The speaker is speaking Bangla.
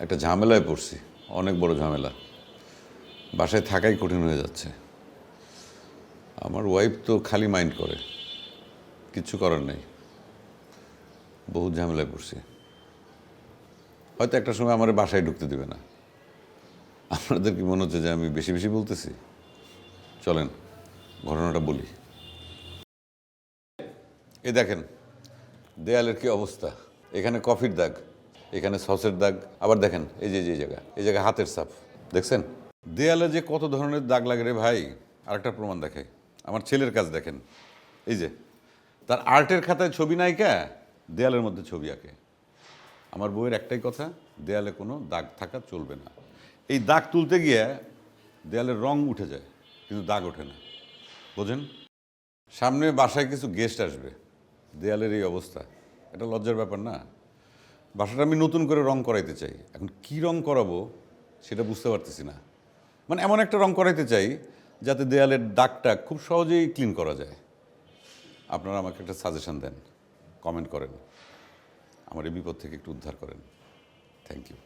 একটা ঝামেলায় পড়ছি, অনেক বড় ঝামেলা। বাসায় থাকাই কঠিন হয়ে যাচ্ছে। আমার ওয়াইফ তো খালি মাইন্ড করে, কিচ্ছু করার নেই। বহুত ঝামেলায় পড়ছি। হয়তো একটা সময় আমার বাসায় ঢুকতে দেবে না। আপনাদের কি মনে হচ্ছে যে আমি বেশি বেশি বলতেছি? চলেন ঘটনাটা বলি। এই দেখেন দেয়ালের কি অবস্থা। এখানে কফির দাগ, এখানে সসের দাগ, আবার দেখেন এই যে এই জায়গায় হাতের ছাপ দেখছেন। দেয়ালে যে কত ধরনের দাগ লাগে রে ভাই। আরেকটা প্রমাণ দেখাই, আমার ছেলের কাজ দেখেন। এই যে তার আর্টের খাতায় ছবি নায়িকা দেয়ালের মধ্যে ছবি আঁকে। আমার বইয়ের একটাই কথা, দেয়ালে কোনো দাগ থাকা চলবে না। এই দাগ তুলতে গিয়ে দেয়ালের রং উঠে যায় কিন্তু দাগ ওঠে না, বোঝেন। সামনে বাসায় কিছু গেস্ট আসবে, দেয়ালের এই অবস্থা, এটা লজ্জার ব্যাপার না? বাসাটা আমি নতুন করে রং করাইতে চাই, এখন কি রং করাবো সেটা বুঝতে পারতেছি না। মানে এমন একটা রং করাইতে চাই যাতে দেয়ালের দাগটা খুব সহজেই ক্লিন করা যায়। আপনারা আমাকে একটা সাজেশন দেন, কমেন্ট করেন, আমার এই বিপদ থেকে একটু উদ্ধার করেন। Thank you.